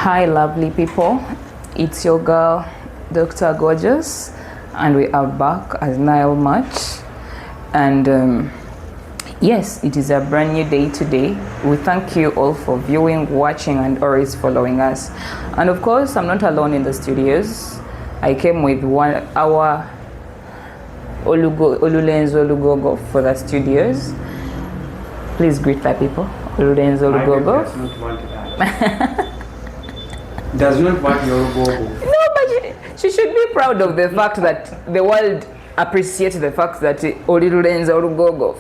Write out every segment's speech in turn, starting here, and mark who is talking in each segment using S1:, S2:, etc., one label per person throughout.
S1: Hi, lovely people. It's your girl, Dr. Gorgeous, and we are back as Nile Match. And yes, it is a brand new day today. We thank you all for viewing, watching, and always following us. And of course, I'm not alone in the studios. I came with our Olulenzo Lugogo for the studios. Please greet the people. Olulenzo Lugogo.
S2: Does not want that. Does not want your Lugogo.
S1: No, but she should be proud of the fact that the world appreciates the fact that Olulenzo Lugogo.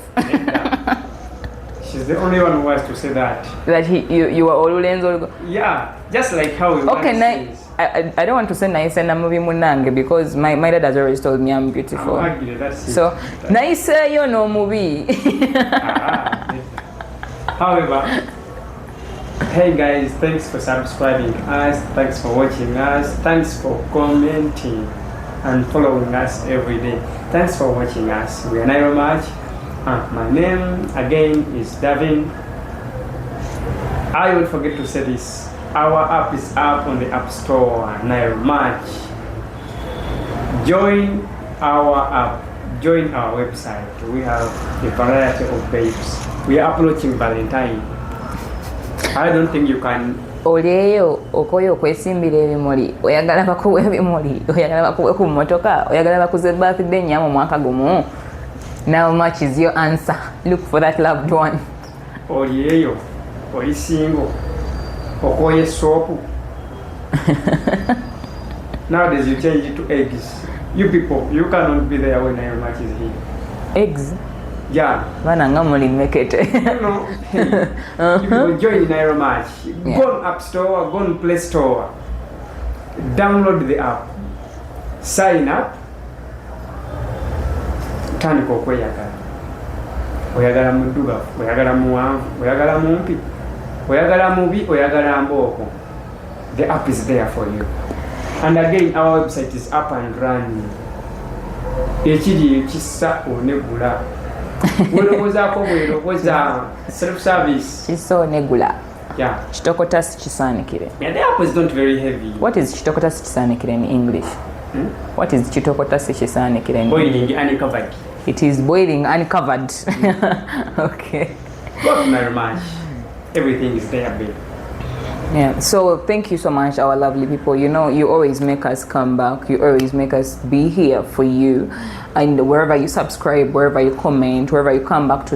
S2: She's the only one who has to say that.
S1: That you are Olulenzo Lugogo.
S2: Yeah, just like how we
S1: Okay, I don't want to say nice and I'm moving munange because my dad has always told me I'm beautiful. So nice you know movie.
S2: However, hey guys, thanks for subscribing us, thanks for watching us, thanks for commenting and following us every day. Thanks for watching us. We are Nile Match. My name again is Davin. I won't forget to say this. Our app is up on the App Store, Nile Match. Join our app, join our website. We have a variety of babes. We are approaching Valentine. I don't think you can.
S1: Oleyo okoyo kwesimbira ebimuli oyagala bakuwe ebimuli oyagala bakuwe ku motoka oyagala bakuze birthday nyamo mwaka gumu. Now much is your answer. Look for that loved one.
S2: Oleyo oli single okoye soap. Nowadays you change it to eggs. You people, you cannot be there when Nile Match is here.
S1: Eggs?
S2: Yeah.
S1: Vananga muli mekete.
S2: No. Hey, you will join Nile Match.
S1: Yeah.
S2: Go on App Store, go on Play Store. Download the app. Sign up. Tandika okweyagala. Oyagala muddugavu, oyagala muwanvu, oyagala mumpi, oyagala mubi, oyagala mbooko. The app is there for you. And again, our website is up and running. Ekiri ekissa onegula. Weerobozaako bweroboza self-service.
S1: Kiso negula.
S2: Yeah.
S1: Kitokota sikisaanikire.
S2: Yeah, the app is not very heavy.
S1: What is kitokota sikisaanikire in English? What is kitokota sikisaanikire in English?
S2: Boiling uncovered.
S1: It is boiling uncovered. Okay.
S2: Go to Nile Match. Everything is there, babe.
S1: Yeah, so thank you so much, our lovely people. You know, you always make us come back. You always make us be here for you. And wherever you subscribe, wherever you comment, wherever you come back to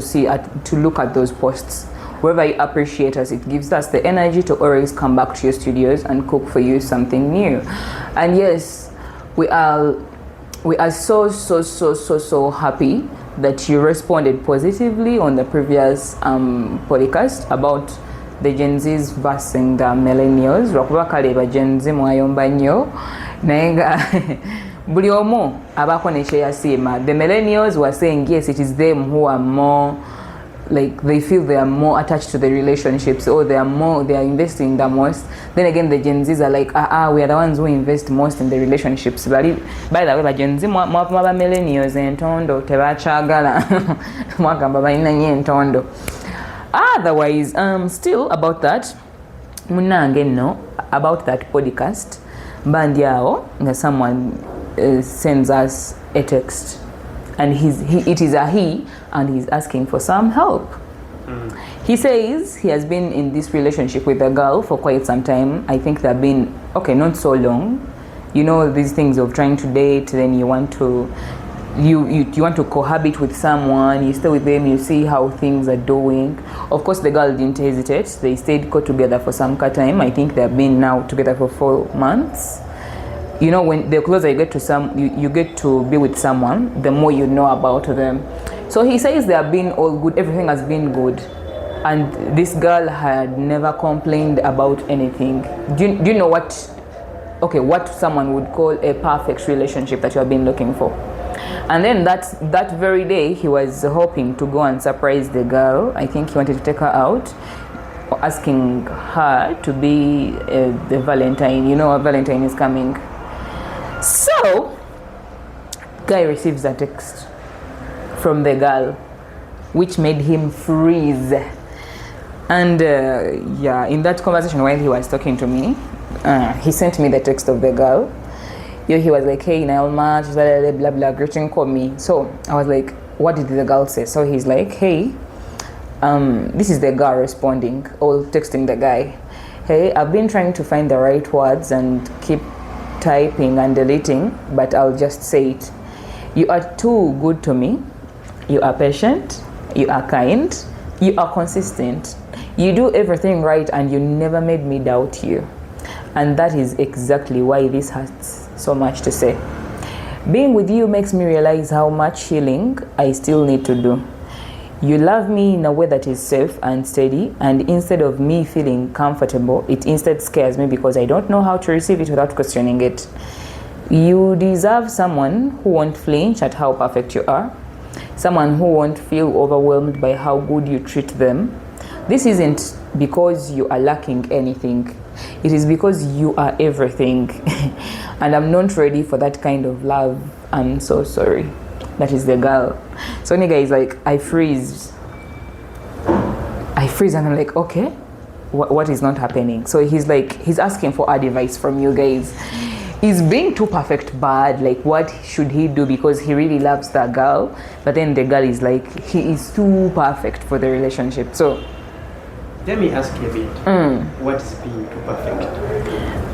S1: look at those posts, wherever you appreciate us, it gives us the energy to always come back to your studios and cook for you something new. And yes, we are so happy that you responded positively on the previous podcast about the Gen Zs versing the millennials. Lwakuba kale ba Gen Z mwayomba nnyo naye nga buli omu abaako ne kye yasiima. The millennials were saying yes, it is them who are more like they feel they are more attached to the relationships or they are investing the most. Then again the Gen Zs are like we are the ones who invest most in the relationships. By the way, the Gen Z mwaba millennials entondo tebakyagala mwagamba balina nnyo entondo. Otherwise, still about that, munange no, about that podcast, bandiao, someone sends us a text, and it is a he, and he's asking for some help. He says he has been in this relationship with a girl for quite some time. I think they've been, not so long. You know, these things of trying to date, then you want to cohabit with someone, you stay with them, you see how things are doing. Of course, the girl didn't hesitate. They stayed together for some time. I think they've been now together for 4 months. You know, when the closer you get to you get to be with someone, the more you know about them. So he says they have been all good. Everything has been good. And this girl had never complained about anything. Do you know what someone would call a perfect relationship that you have been looking for? And then that very day, he was hoping to go and surprise the girl. I think he wanted to take her out, asking her to be the Valentine. You know, Valentine is coming. So, guy receives a text from the girl, which made him freeze. And in that conversation, while he was talking to me, he sent me the text of the girl. He was like, hey, Nailma, blah, blah, blah, greeting, call me. So I was like, what did the girl say? So he's like, hey, this is the girl responding or texting the guy. Hey, I've been trying to find the right words and keep typing and deleting, but I'll just say it. You are too good to me. You are patient. You are kind. You are consistent. You do everything right and you never made me doubt you. And that is exactly why this hurts so much to say. Being with you makes me realize how much healing I still need to do. You love me in a way that is safe and steady, and instead of me feeling comfortable, it instead scares me because I don't know how to receive it without questioning it. You deserve someone who won't flinch at how perfect you are, someone who won't feel overwhelmed by how good you treat them. This isn't because you are lacking anything. It is because you are everything. And I'm not ready for that kind of love. I'm so sorry. That is the girl. So nigga is like, I freeze and I'm like, okay, what is not happening? So he's like, he's asking for advice from you guys. Is being too perfect bad? Like, what should he do? Because he really loves that girl, but then the girl is like, he is too perfect for the relationship. So
S2: let me ask you a bit. What is being too perfect?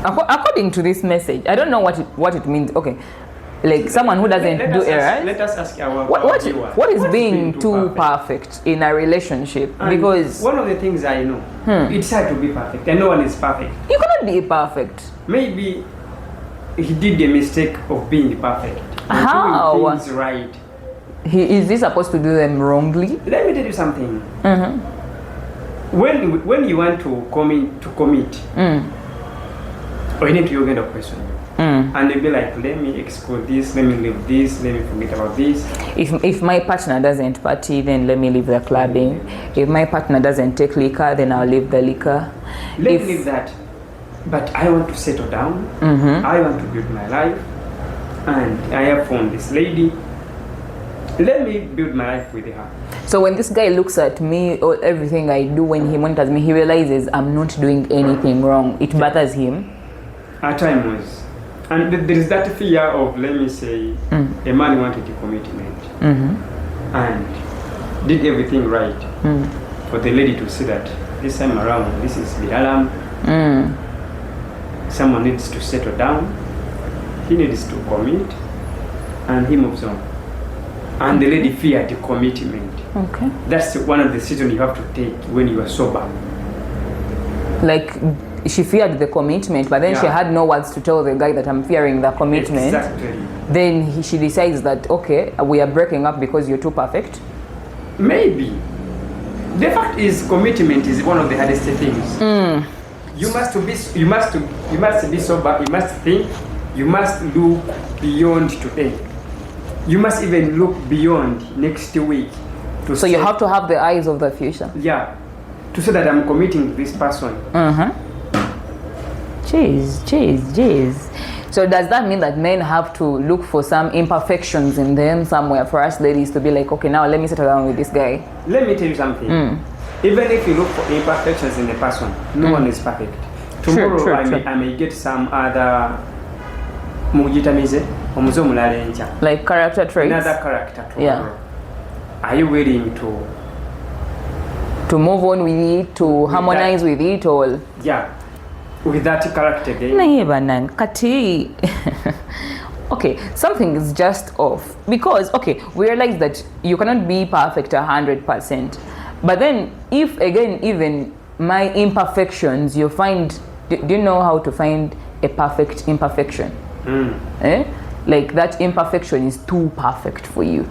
S1: According to this message, I don't know what it means. Okay, like someone who doesn't do errors.
S2: Let us ask our viewer.
S1: What is being too perfect in a relationship?
S2: And
S1: because
S2: one of the things I know, it's hard to be perfect, and no one is perfect.
S1: You cannot be perfect.
S2: Maybe he did the mistake of being perfect.
S1: How?
S2: Doing things right.
S1: Is he supposed to do them wrongly?
S2: Let me tell you something. When you want to commit, or you need to get a person, and they'll be like, let me exclude this, let me leave this, let me forget about this.
S1: If my partner doesn't party, then let me leave the clubbing. If my partner doesn't take liquor, then I'll leave the liquor.
S2: Let me leave that. But I want to settle down. I want to build my life, and I have found this lady. Let me build my life with her.
S1: So when this guy looks at me or everything I do, when he monitors me, he realizes I'm not doing anything wrong. It bothers him.
S2: At times, and there is that fear of, let me say, a man wanted a commitment and did everything right for the lady to see that this time around, this is the alarm. Someone needs to settle down. He needs to commit, and he moves on. And the lady feared the commitment. Okay. That's one of the decisions you have to take when you are sober.
S1: Like, she feared the commitment, but then she had no words to tell the guy that I'm fearing the commitment.
S2: Exactly.
S1: Then she decides that, okay, we are breaking up because you're too perfect.
S2: Maybe. The fact is, commitment is one of the hardest things. You must be sober. You must think. You must look beyond today. You must even look beyond next week.
S1: So you have to have the eyes of the future.
S2: Yeah. To say that I'm committing to this person.
S1: Jeez. So does that mean that men have to look for some imperfections in them somewhere for us ladies to be like, okay, now let me settle down with this guy?
S2: Let me tell you something. Even if you look for imperfections in a person, no one is perfect. Tomorrow true. I may get some other
S1: like character traits.
S2: Another character tomorrow.
S1: Yeah.
S2: Are you willing
S1: to move on with it, to harmonize with it all?
S2: Yeah. With that character again.
S1: Okay, something is just off. Because, okay, we realize that you cannot be perfect 100%. But then, if again, even my imperfections, you find, do you know how to find a perfect imperfection? Like that imperfection is too perfect for you.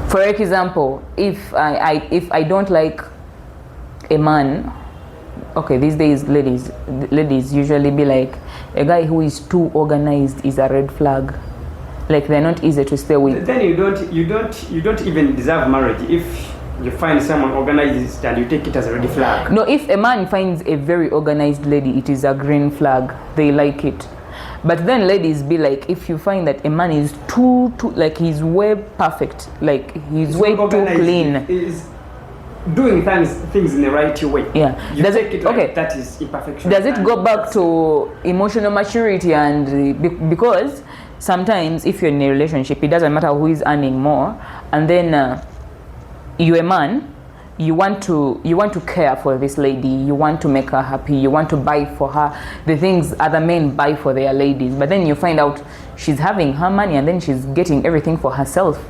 S1: For example, if I don't like a man, okay, these days ladies usually be like, a guy who is too organized is a red flag. Like they're not easy to stay with.
S2: Then you don't even deserve marriage if you find someone organized and you take it as a red flag.
S1: No, if a man finds a very organized lady, it is a green flag. They like it. But then ladies be like, if you find that a man is too like he's way perfect, like he's way too clean.
S2: doing things in the right way.
S1: Yeah.
S2: You
S1: Does
S2: take
S1: it,
S2: it like
S1: okay.
S2: that is imperfection.
S1: Does it
S2: and
S1: go back to emotional maturity and because sometimes if you're in a relationship, it doesn't matter who is earning more, and then you're a man, you want to care for this lady, you want to make her happy, you want to buy for her the things other men buy for their ladies, but then you find out she's having her money and then she's getting everything for herself.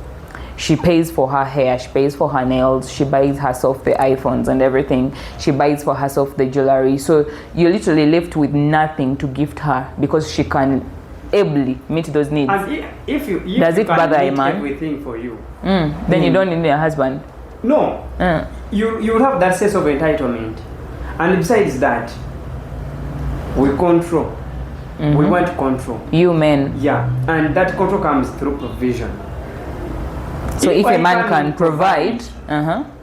S1: She pays for her hair, she pays for her nails, she buys herself the iPhones and everything, she buys for herself the jewelry. So you're literally left with nothing to gift her because she can ably meet those needs.
S2: And if
S1: Does
S2: you
S1: it
S2: can
S1: bother a
S2: meet
S1: man?
S2: everything for you,
S1: Then you don't need a husband.
S2: no, you will have that sense of entitlement. And besides that, we control. We want control.
S1: You men.
S2: Yeah, and that control comes through provision.
S1: So if
S2: I
S1: a man can
S2: cannot
S1: provide,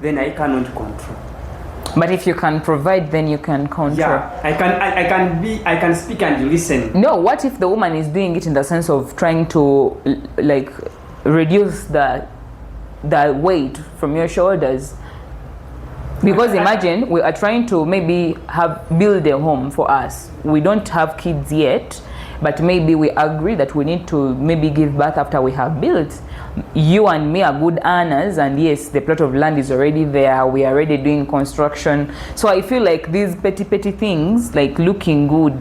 S2: then I cannot control.
S1: but if you can provide, then you can control.
S2: Yeah, I can speak and listen.
S1: No, what if the woman is doing it in the sense of trying to like reduce the weight from your shoulders? Because imagine we are trying to maybe build a home for us. We don't have kids yet, but maybe we agree that we need to maybe give birth after we have built. You and me are good earners, and yes, the plot of land is already there. We are already doing construction. So I feel like these petty things, like looking good,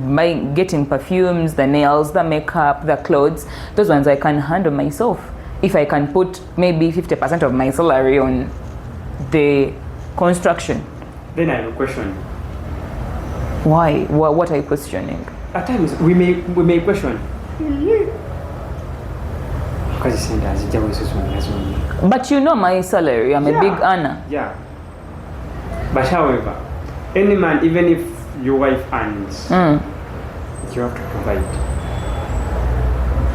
S1: getting perfumes, the nails, the makeup, the clothes, those ones I can handle myself. If I can put maybe 50% of my salary on the construction.
S2: Then I have a question.
S1: Why? What are you questioning?
S2: At times we may question.
S1: But you know my salary, I'm a big earner.
S2: Yeah. But however, any man, even if your wife earns, you have to provide.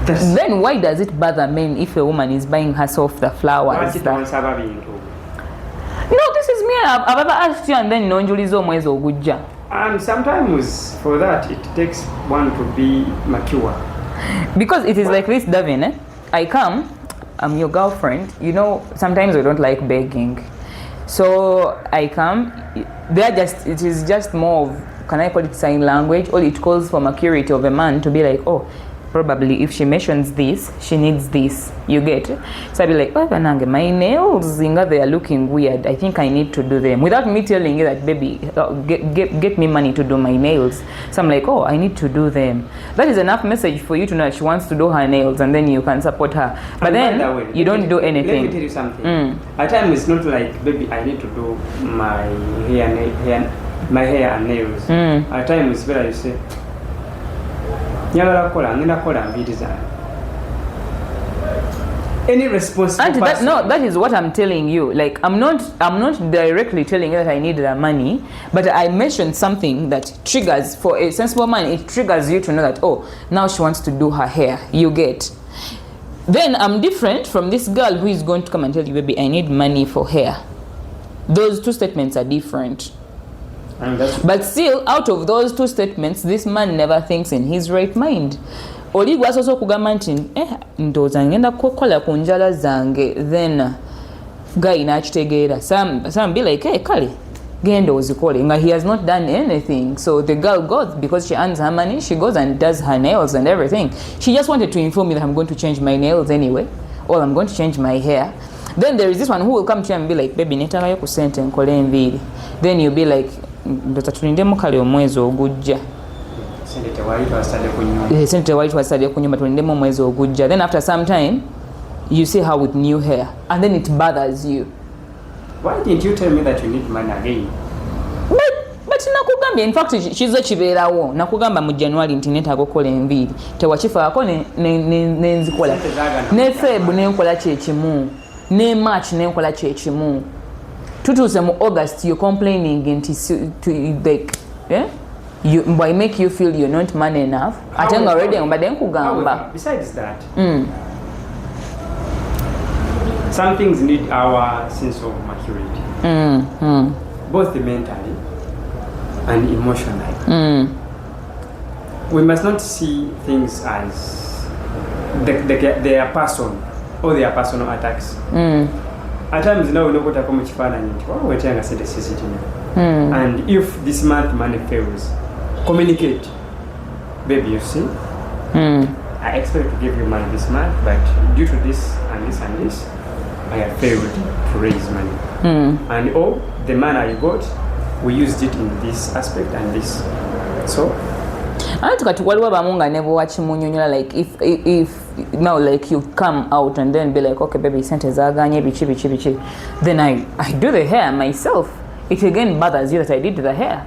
S1: Then why does it bother men if a woman is buying herself the flowers? No, this is me. I've ever asked you and then nonjulizo mwezi ogujja.
S2: And sometimes for that it takes one to be mature.
S1: Because it is like this, Davin, eh? I come, I'm your girlfriend. You know, sometimes we don't like begging. So I come, it is just more of, can I call it sign language? All it calls for maturity of a man to be like, oh, probably if she mentions this, she needs this. You get it? So I'd be like, oh, Vanange, my nails, they are looking weird. I think I need to do them. Without me telling you that, baby, get me money to do my nails. So I'm like, oh, I need to do them. That is enough message for you to know that she wants to do her nails, and then you can support her. But then you don't do anything.
S2: Let me tell you something. At times it's not like, baby, I need to do my hair and nails. At times it's better you say, any responsible person.
S1: That is what I'm telling you. Like I'm not directly telling you that I need the money, but I mentioned something that triggers, for a sensible man, it triggers you to know that, oh, now she wants to do her hair. You get. Then I'm different from this girl who is going to come and tell you, baby, I need money for hair. Those two statements are different. But still, out of those two statements, this man never thinks in his right mind. Oli gwasoso kugamba nti ndoza ngenda kukola ku njala zange, then guy n'akitegeera. Some be like, hey, kale genda ozikole. He has not done anything. So the girl goes, because she earns her money, she goes and does her nails and everything. She just wanted to inform me that I'm going to change my nails anyway, or I'm going to change my hair. Then there is this one who will come to you and be like, baby, netagayo ku sente nkole enviiri. Then you'll be like, ndoza tulindemu kale omwezi ogujja. Sente tewali twasadde ku nyumba, tulindemu omwezi ogujja. Then after some time, you see her with new hair, and then it bothers you.
S2: Why didn't you tell me that you need money again?
S1: But nakugambye, in fact, kizo kibeerawo. Nakugamba mu January nti neetaaga okukola enviiri. Tewakifaako nenzikola. Ne Feb nenkola kyekimu. Ne March nenkola kyekimu. Tutuuse mu August, you're complaining nti like, yeah? I make you feel you're not man enough. Ate nga already mbadde nkugamba.
S2: Besides that, some things need our sense of maturity. Both mentally and emotionally. We must not see things as their person or their personal attacks. at times now unokootako mu kifaananyi nti wetanga sente sizirina and if this month money fails, communicate. Baby, you see, I expect to give you money this month, but due to this and this and this, I have failed to raise money. And the money I got, we used it in this aspect and this. So
S1: tukati waliwo abamu nga ne bwewakimunyonyola like if now like you come out and then be like, okay baby, sente zaganye bichi, then I do the hair myself. It again bothers you that I did the hair.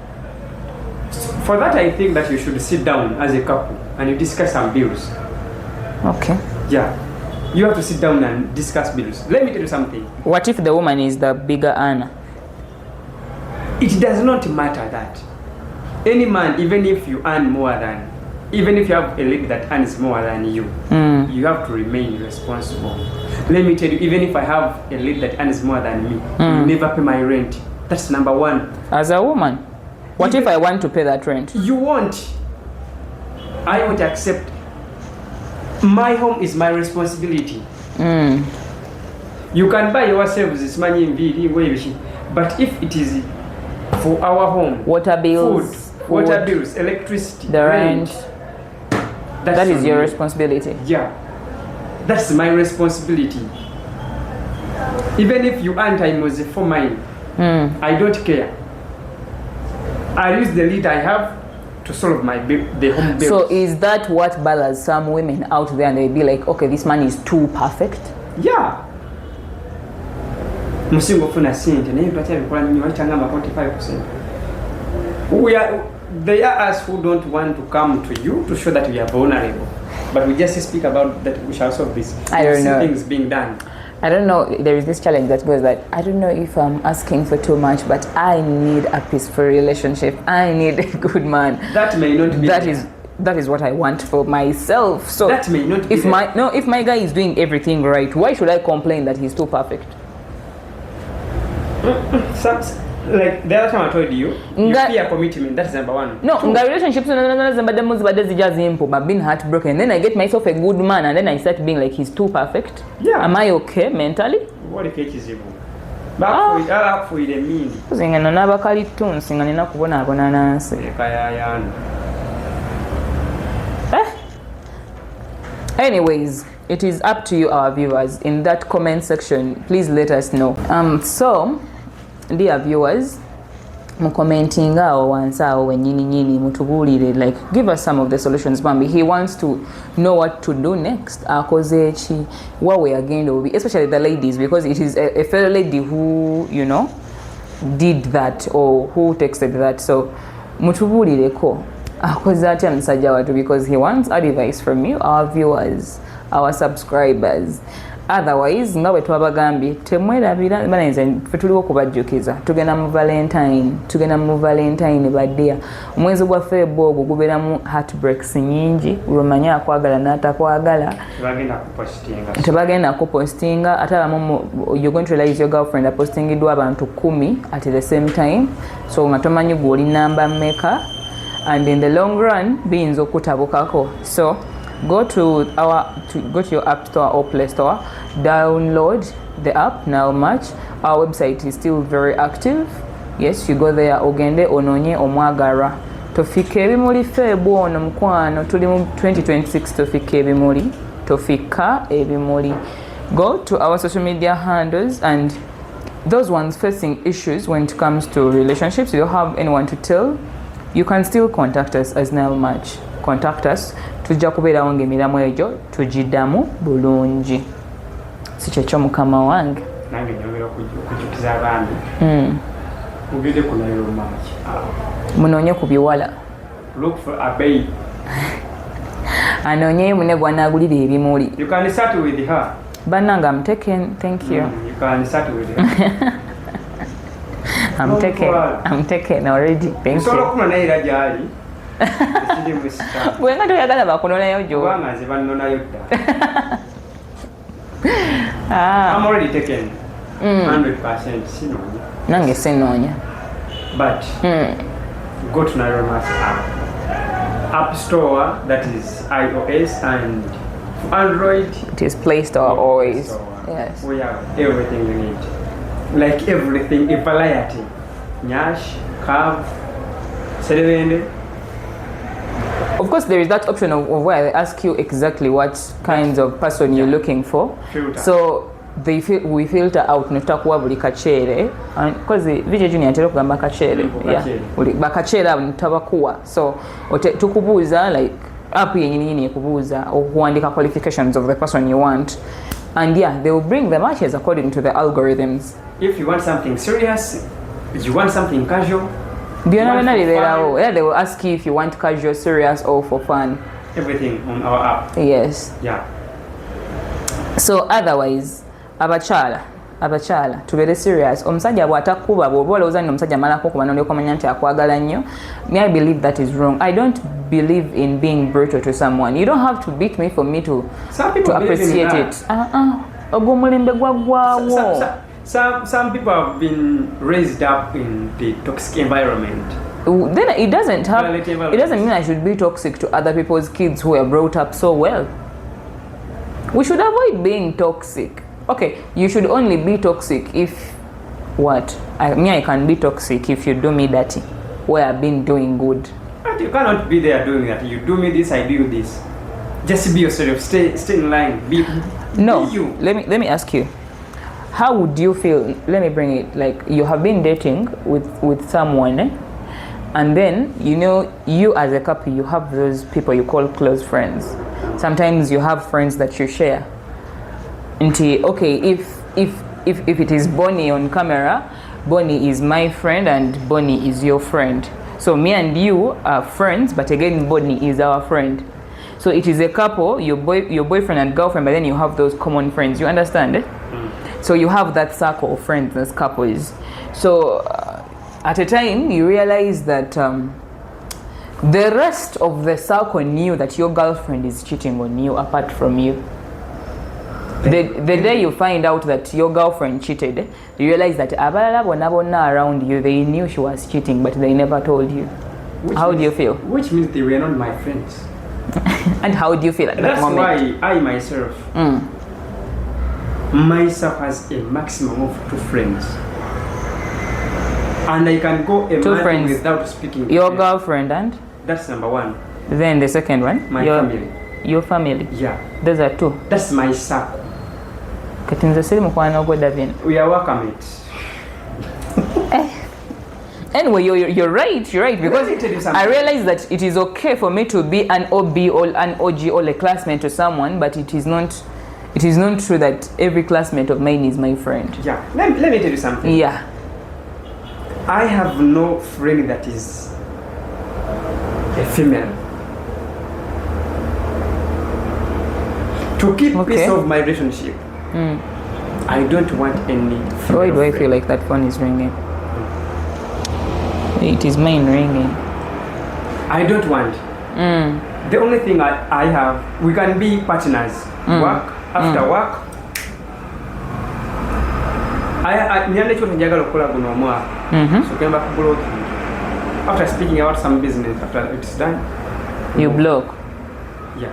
S2: For that, I think that you should sit down as a couple and you discuss some bills.
S1: Okay.
S2: Yeah. You have to sit down and discuss bills. Let me tell you something.
S1: What if the woman is the bigger earner?
S2: It does not matter that. Any man, even if you earn more than, even if you have a lady that earns more than you, you have to remain responsible. Let me tell you, even if I have a lady that earns more than me, you never pay my rent. That's number one.
S1: As a woman? What if I want to pay that rent?
S2: You won't. I won't accept. My home is my responsibility. You can buy yourselves this money in VD, but if it is for our home,
S1: water bills,
S2: water bills, electricity,
S1: the rent, that is your responsibility.
S2: Yeah, that's my responsibility. Even if you earn time was for mine, I don't care. I use the lead I have to solve the home bills.
S1: So is that what bothers some women out there, and they be like, okay, this man is too perfect?
S2: Yeah. Musingo funa sente naye twakyabikola nnyo walitangamba 45%. They are us who don't want to come to you to show that we are vulnerable. But we just speak about that we shall solve this.
S1: I don't know.
S2: Things being done.
S1: I don't know, there is this challenge that goes that I don't know if I'm asking for too much, but I need a peaceful relationship. I need a good man.
S2: That may not be.
S1: That is what I want for myself. So
S2: that may not be.
S1: If my guy is doing everything right, why should I complain that he's too perfect?
S2: Like the other time I told you fear commitment. That's number one.
S1: No, in the relationships, I've been heartbroken. Then I get myself a good man, and then I start being like, he's too perfect.
S2: Yeah.
S1: Am I okay mentally?
S2: What if it is evil? Back for the mean.
S1: Singana n'abakali tunsi nga nina kubonaabona nansi. Anyways, it is up to you, our viewers. In that comment section, please let us know. So, dear viewers, commenting awo wansi awo wenyini mutubulire, like, give us some of the solutions. Bambi, he wants to know what to do next. Akoze ki, what we are going to be, especially the ladies, because it is a fellow lady who, you know, did that or who texted that. So mutubulire ko akoze atya musajja watu, because he wants advice from you, our viewers, our subscribers. Otherwise, nga bwe twabagambye temwerabira banayinza ffe tuliwo kubajjukiza tugenda mu valentine baddeya omwezi gwa February ogwo gubeeramu heartbreaks nyingi lwemanye akwagala n'atakwagala tebagenda kupostinga ate abamu you're going to realize your girlfriend apostingiddwa abantu 10 at the same time, so nga tomanyi gwe oli namba mmeka, and in the long run biyinza okutabukako. So go to your app store or play store, download the app now. Much our website is still very active. Yes, you go there ogende ononye omwagara tofika ebimuli February ono mukwano tuli mu 2026 tofika ebimuli Go to our social media handles, and those ones facing issues when it comes to relationships, you don't have anyone to tell, you can still contact us as Nile Match. Contact us, tujja kubeerawo ng'emiramu egyo tugiddamu bulungi. Si kyekyo mukama wange.
S2: Nange nyongera okujjukiza abaami. Mugende ku Nile Match.
S1: Munoonye ku biwala.
S2: Look for a babe.
S1: Anoonyeyo munne gw'anaagulira ebimuli.
S2: You can start with her.
S1: Bannange, I'm taken, thank you.
S2: You can start with her.
S1: I'm taken already, thank you.
S2: Osobola okufuna naye era gy'ali.
S1: Bwenga toyagala bakunonayo gyo.
S2: Kubanga nze bannonayo dda. I'm already taken. 100% sinoonya.
S1: Nange sinoonya.
S2: But go to Nile Match app store, that is iOS, and Android
S1: it is Play Store always. Yes.
S2: we have everything you need. Like everything, a variety. Nyash, curve, serevende.
S1: Of course, there is that option of where they ask you exactly what kinds of person you're looking for.
S2: Filter.
S1: So we filter out notakuwa buli kachere because Vijay Junior atera kugamba kachere. Buli bakachere abo ntabakuwa. So tukubuuza like app yenyini ekubuuza okuwandika qualifications of the person you want, and yeah, they will bring the matches according to the algorithms.
S2: If you want something serious, if you want something casual,
S1: yeah, they will ask you if you want casual, serious, or for fun.
S2: Everything on our app.
S1: Yes.
S2: Yeah.
S1: So otherwise, abachala tubere serious. Omusajja bw'atakuba bw'olowooza nti omusajja amalako kuba n'olyoka omanya nti akwagala nnyo. Me, I believe that is wrong. I don't believe in being brutal to someone. You don't have to beat me for me to appreciate it. Ogwo mulembe gwaggwawo.
S2: Some people have been raised up in the toxic environment.
S1: Then it doesn't mean I should be toxic to other people's kids who are brought up so well. We should avoid being toxic. Okay, you should only be toxic if what? I can be toxic if you do me dirty, where I've been doing good.
S2: But you cannot be there doing that. You do me this, I do you this. Just be yourself. Stay in line. Be you.
S1: Let me ask you. How would you feel? Let me bring it. Like you have been dating with someone, and then you as a couple, you have those people you call close friends. Sometimes you have friends that you share. Okay, if it is Bonnie on camera, Bonnie is my friend and Bonnie is your friend. So me and you are friends, but again Bonnie is our friend. So it is a couple, your boyfriend and girlfriend, but then you have those common friends. You understand? So you have that circle of friends as couples. So at a time you realize that the rest of the circle knew that your girlfriend is cheating on you apart from you. The day you find out that your girlfriend cheated, you realize that abalala bonna around you, they knew she was cheating, but they never told you. How do you feel?
S2: Which means they were not my friends.
S1: And how do you feel at that moment?
S2: That's why I myself has a maximum of 2 friends. And I can go a month without speaking to
S1: your
S2: them.
S1: Girlfriend and?
S2: That's number 1.
S1: Then the second one?
S2: My family.
S1: Your family?
S2: Yeah.
S1: Those are 2.
S2: That's my circle. We are welcome it.
S1: Anyway, you're right, because I realize that it is okay for me to be an OB or an OG or a classmate to someone, but it is not true that every classmate of mine is my friend.
S2: Yeah. Let me tell you something.
S1: Yeah.
S2: I have no friend that is a female. To keep peace of my relationship, I don't want any female.
S1: Why do I feel like that phone is ringing? It is mine ringing.
S2: I don't want. The only thing I have, we can be partners. Work, after work. After speaking about some business, after it's done,
S1: you block.
S2: Yeah.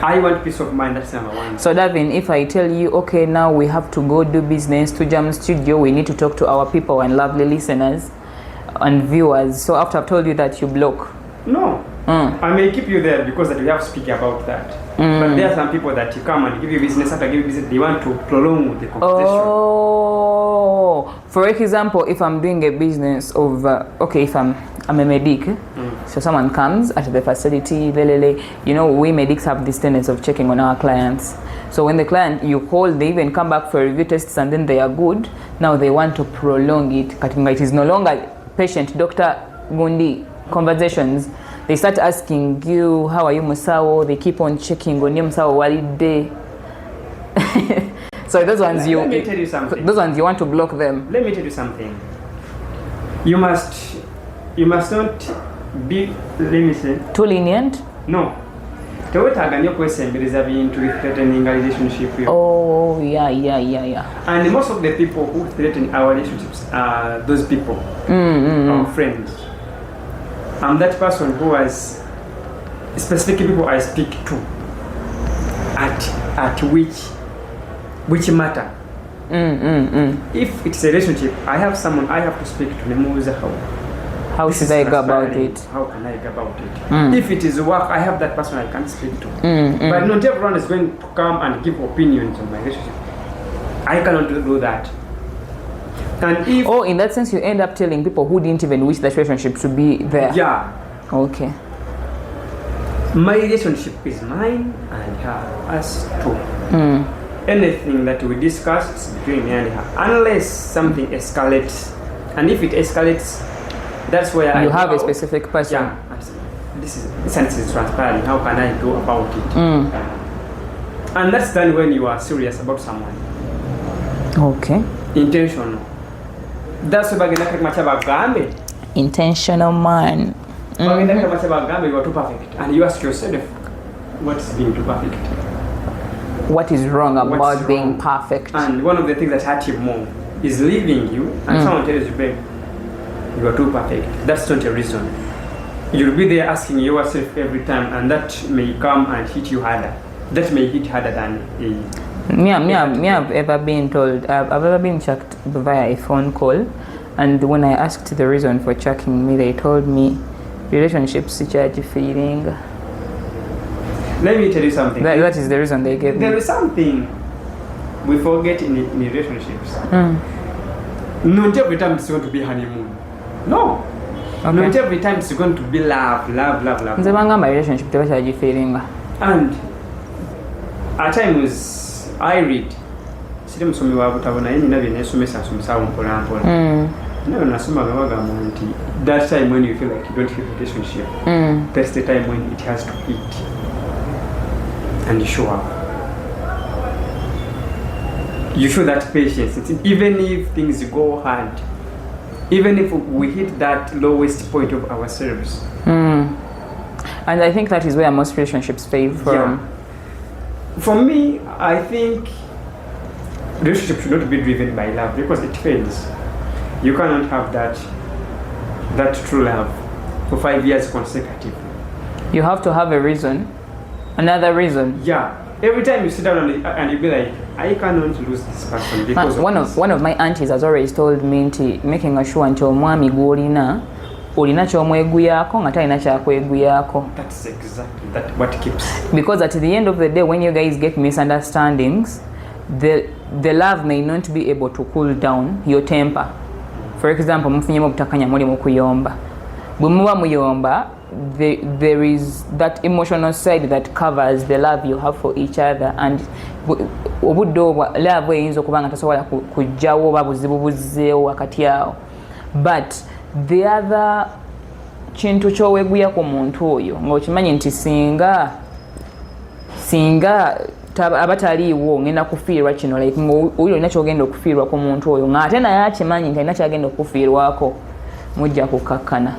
S2: I want peace of mind, that's number 1.
S1: So Davin, if I tell you, okay, now we have to go do business to Jam Studio, we need to talk to our people and lovely listeners and viewers. So after I've told you that, you block?
S2: No. I may keep you there because that we have to speak about that. But there are some people that you come and give you business, after give you business, they want to prolong the conversation.
S1: Oh, for example, if I'm doing a business of, if I'm a medic, so someone comes at the facility, we medics have this tendency of checking on our clients. So when the client you call, they even come back for review tests and then they are good. Now they want to prolong it. It is no longer patient, Dr. Gundi conversations. They start asking you, how are you, Musawo? They keep on checking on you, Musawo, walide. So those ones
S2: let me tell you something.
S1: Those ones you want to block them.
S2: Let me tell you something. You must not be, let me say,
S1: too lenient.
S2: No. Tewetaaga nnyo kwesembereza bintu threatening a relationship.
S1: Oh, yeah.
S2: And most of the people who threaten our relationships are those people, our friends. I'm that person who has specific people I speak to, at which which matter. If it's a relationship, I have someone I have to speak to Nemuza
S1: how should I go about it?
S2: How can I go about it? If it is work, I have that person I can speak to. But not everyone is going to come and give opinions on my relationship. I cannot do that. And if
S1: in that sense, you end up telling people who didn't even wish that relationship to be there.
S2: Yeah.
S1: Okay.
S2: My relationship is mine and her, us two. Anything that we discuss is between me and her, unless something escalates. And if it escalates, that's where
S1: you have a specific person.
S2: Yeah. Since it's transparent, how can I go about it? And that's done when you are serious about someone.
S1: Okay.
S2: Intentional. That's why
S1: intentional man.
S2: You are too perfect, and you ask yourself, what's being too perfect?
S1: What is wrong about being perfect?
S2: And one of the things that hurt him more is leaving you, and someone tells you, babe, you are too perfect. That's not a reason. You'll be there asking yourself every time, and that may come and hit you harder. That may hit harder than I've
S1: ever been told. I've ever been checked via a phone call, and when I asked the reason for checking me, they told me relationships charge feeling.
S2: Let me tell you something.
S1: That is the reason they gave me.
S2: There is something we forget in relationships. Not every time it's going to be honeymoon. No. Okay. Not every time it's going to be love.
S1: My relationship charge feeling.
S2: And at times I read. That time when you feel like you don't have a relationship, that's the time when it has to hit and you show up. You show that patience, even if things go hard, even if we hit that lowest point of ourselves.
S1: And I think that is where most relationships fail from.
S2: Yeah. For me, I think relationship should not be driven by love because it fails. You cannot have that true love for 5 years consecutively.
S1: You have to have a reason, another reason.
S2: Yeah. Every time you sit down and you be like, I cannot lose this person because
S1: one of my aunties has always told me making sure nti omwami olina kyomweguyako nga talina kyakweguyako.
S2: That's exactly what keeps.
S1: Because at the end of the day, when you guys get misunderstandings, the love may not be able to cool down your temper. For example, mufunyemu butakanya muli mukuyomba. Bwe muba muyomba, there is that emotional side that covers the love you have for each other, and obudde love eyinza okuba nga tasobola kujjawo oba buzibu buzzeewo wakati awo. But the other kintu kyoweeguya ku muntu oyo ng'okimanyi nti singa abataliiwo ngenda kufiirwa kino, like oyo olina kyogenda okufiirwa ku muntu oyo ng'ate naye akimanyi nti alina kyagenda okufiirwako, mujja kukkakkana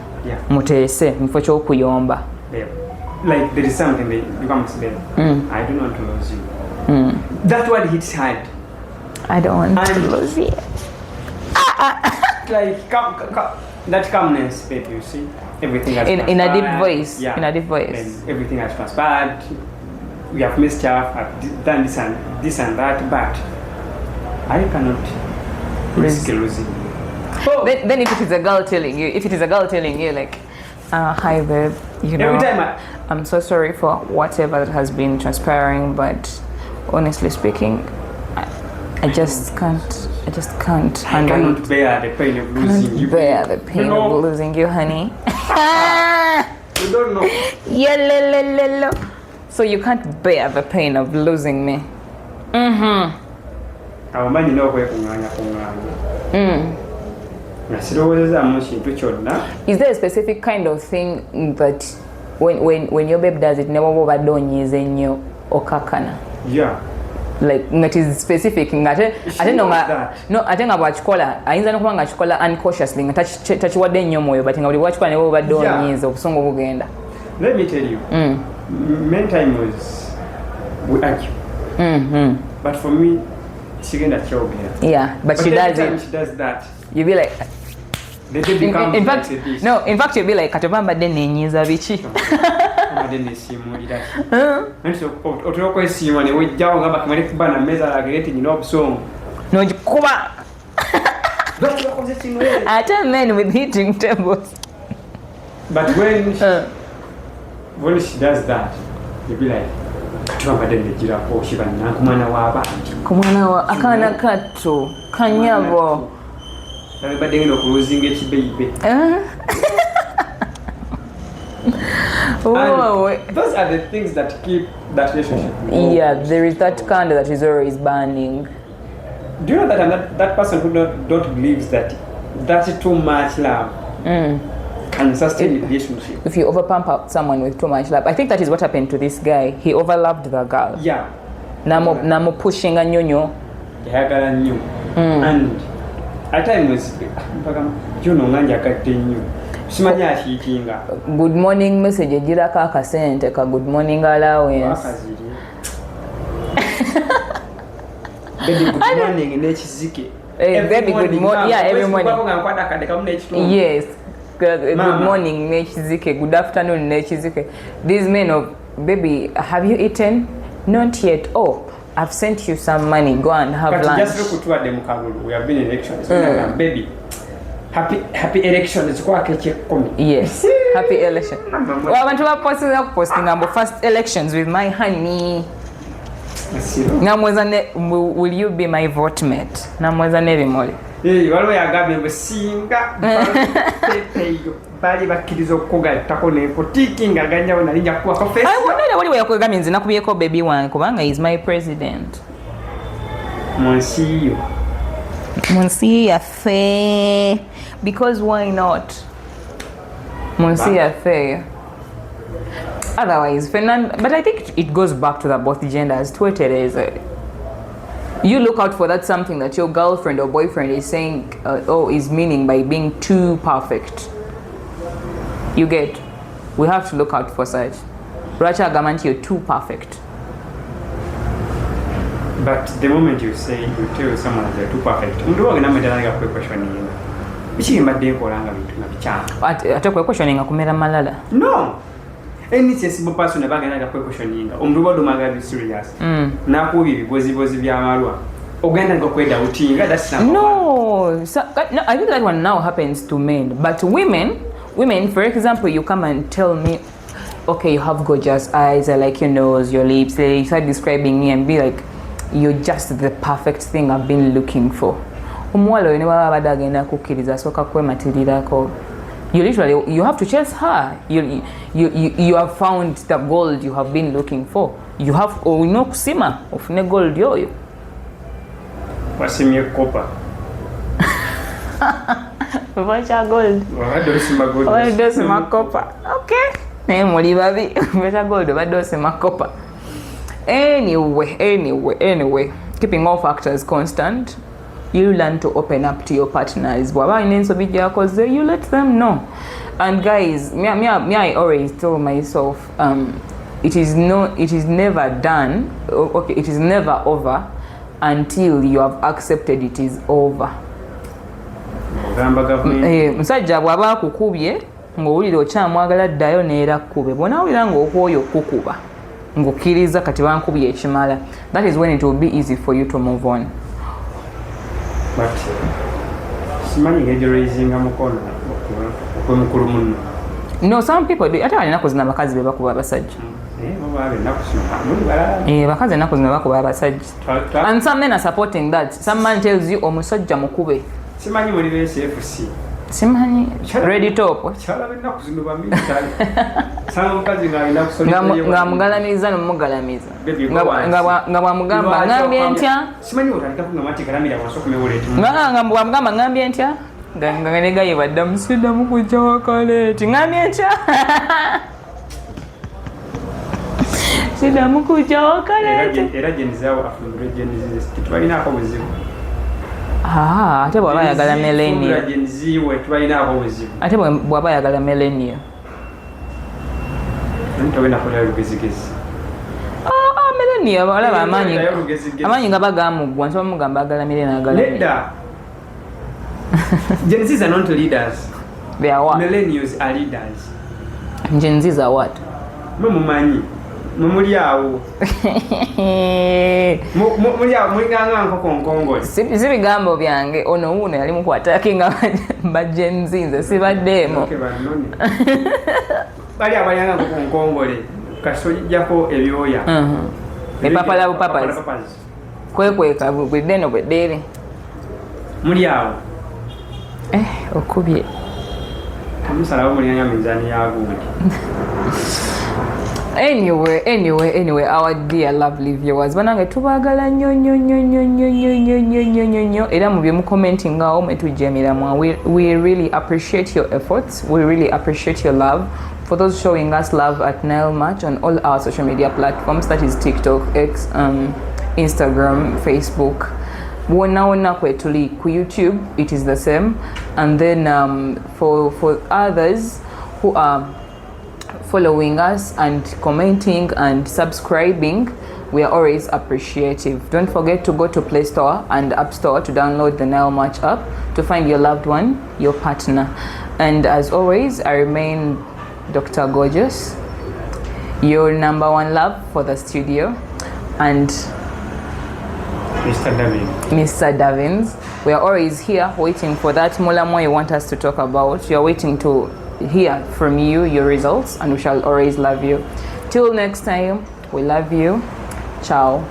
S1: muteese mu kifo ky'okuyomba.
S2: Like there is something that becomes there. I don't want to lose you. That word hits hard.
S1: I don't want to lose you.
S2: Like that calmness, babe, you see, everything has
S1: in a deep voice.
S2: Yeah.
S1: In a deep voice.
S2: And everything has transpired. We have missed stuff, I've done this and that, but I cannot risk losing you. Oh.
S1: Then if it is a girl telling you, like, hi babe, you know,
S2: every time
S1: I'm so sorry for whatever that has been transpiring, but honestly speaking, I just can't handle it.
S2: I cannot bear the pain of losing you.
S1: Bear the pain of losing you, honey.
S2: You don't know.
S1: Yeah, so you can't bear the pain of losing me. Is there a specific kind of thing that when your babe does it, never over okakana?
S2: Yeah.
S1: Like that is specific ngate ate nga bwakikola ayinza nokuba nga kikola unconsciously nga takiwadde nnyo mwoyo but nga buli bwakikola ne bwobadde onyiiza obusungu bugenda.
S2: Let me tell you, many times we argue, but for me she genda kyogera.
S1: Yeah, but she does it.
S2: She does that.
S1: You be like,
S2: in fact,
S1: in fact you'll be like katobamba de nenyiza biki.
S2: Madeni simulira. Nso otuloko esimu ne wejjawo ngamba kamale kuba na meza la gereti nyino obusongo.
S1: Nojikuba. Ate men with heating tables.
S2: But when she does that, you be like, katubadde negirako shiba nankumwana w'abantu.
S1: Kumwana wa akana kato kanyabo.
S2: Badde ngenda okuluzinga ekibeibe. Those are the things that keep that relationship going.
S1: Yeah, there is that candle that is always burning.
S2: Do you know that that person who don't believes that that's too much love can sustain a relationship?
S1: If you overpump up someone with too much love, I think that is what happened to this guy. He overloved the girl.
S2: Yeah.
S1: Namo pushing a nyonyo.
S2: And at times, you know, nganja katenyu. Simanya shikinga.
S1: Good morning message ejira ka kasente ka good morning allowance.
S2: Baby good morning n'ekizike.
S1: Baby good morning. Yeah, every morning. Yes. Good morning n'ekizike. Good afternoon n'ekizike. These men of baby, have you eaten? Not yet. Oh, I've sent you some money. Go and have lunch.
S2: Just look to them. We have been in elections. Baby. Happy elections.
S1: Yes. Happy election. Well, I want to posting about first elections with my honey. Will you be my vote mate? Namweza nevi moli.
S2: Waliwo yagambye besinga bali bakkiriza okugattako nekotiki nga ganyawo nali nja kuwako face.
S1: Waliwo waliwo yakwegambye nze nakubyeko baby wange kubanga is my president.
S2: Monsiyo
S1: yaffe. Because why not? Monsiyo yaffe. Otherwise, but I think it goes back to the both genders. Twitter is you look out for that something that your girlfriend or boyfriend is saying is meaning by being too perfect. You get, we have to look out for such. Racha Gamant, you're too perfect.
S2: But the moment you tell someone they're too perfect, no. Any sensible person bagenda questioning omuntu maga be serious nakubi bibozibozi bya malwa ogenda ngokweda utinga that's not
S1: no. No, I think that one now happens to men, but women for example, you come and tell me, okay, you have gorgeous eyes, I like your nose, your lips, they start describing me and be like, you're just the perfect thing I've been looking for. Omuwala we ne baba badagenda kukkiriza soka kwematirirako. You have to chase her. You have found the gold you have been looking for. You have kusima ofune gold yoyo.
S2: Wasimye copper.
S1: Wacha gold.
S2: Wadosima gold.
S1: Wadosima copper. Okay. Muli babi. Wacha gold wadosima copper. Anyway, keeping all factors constant, you learn to open up to your partners. You let them know. And guys, me I always tell myself, it is never done. Okay, it is never over until you have accepted it is over. Musajja bw'aba akukubye ng'owulira okyamwagala ddayo neera kkube bw'onaawulira ng'okwoyo okukuba ng'okkiriza kati bankubye ekimala, that is when it will be easy for you to move on.
S2: But simanyi ng'ejo raising mukono okwemukulu munno.
S1: No, some people do. Ate balinaku zina bakazi be bakuba abasajja. Bakazi enaku zina bakuba abasajja. And some men are supporting that. Some man tells you omusajja mukube.
S2: Simanyi muri BSFC.
S1: Simanyi ready top.
S2: Chala benaku zino bamilitari. Sama mukazi ng'alina kusomesa
S1: ng'amugalamiza n'omugalamiza. Nga bwamugamba ngambye ntya.
S2: Simanyi otandika kungamba nti galamira bw'asooka kumewuleeti.
S1: Nga bwamugamba ngambye ntya. Nga ne gayibadda musida mukujja wakaleeti ngambye ntya. Sida mukujja wakaleeti.
S2: Era gyenizaawo afundure gyenizise titubalinaako buzibu.
S1: Ate bw'aba ayagala millennial.
S2: Gyenziwe tubalinaako buzibu.
S1: Ate bw'aba ayagala millennial.
S2: Ntogenda kola lugezigezi.
S1: Millennial balaba amaanyi nga bagamuggwa nsobola mugamba agala millennial agala.
S2: Nedda. Gen Zs are not leaders.
S1: They are what?
S2: Millennials are leaders.
S1: Gen Zs are what?
S2: Mumumanyi. Mumuli awo. Muli awo mulinganga nkoko nkongole.
S1: Si bigambo byange ono wuno yali mukwatake nga bajenzinze sibaddeemo.
S2: Okay, banone. Bali abalanga nkoko nkongole. Kasojjako ebyoya.
S1: Epapala bupapazi. Kwekweka bwedde bweddeere.
S2: Muli awo.
S1: Okubye.
S2: Omusalawo mulinganga mizani ya gundi.
S1: Anyway, our dear lovely viewers, banange tubagala nnyo era mu bye mu commenting awo metujemeramu. We really appreciate your efforts. We really appreciate your love. For those showing us love at Nile Match on all our social media platforms, that is TikTok, X, Instagram, Facebook. Wona kwetuli ku YouTube, it is the same. And then for others who are following us and commenting and subscribing, we are always appreciative. Don't forget to go to Play Store and App Store to download the Nile Match app to find your loved one, your partner. And as always, I remain Dr. Gorgeous, your number one love for the studio, and Mr. Davins. We are always here waiting for that Mulamo you want us to talk about. You are waiting to hear from you your results, and we shall always love you. Till next time, we love you. Ciao.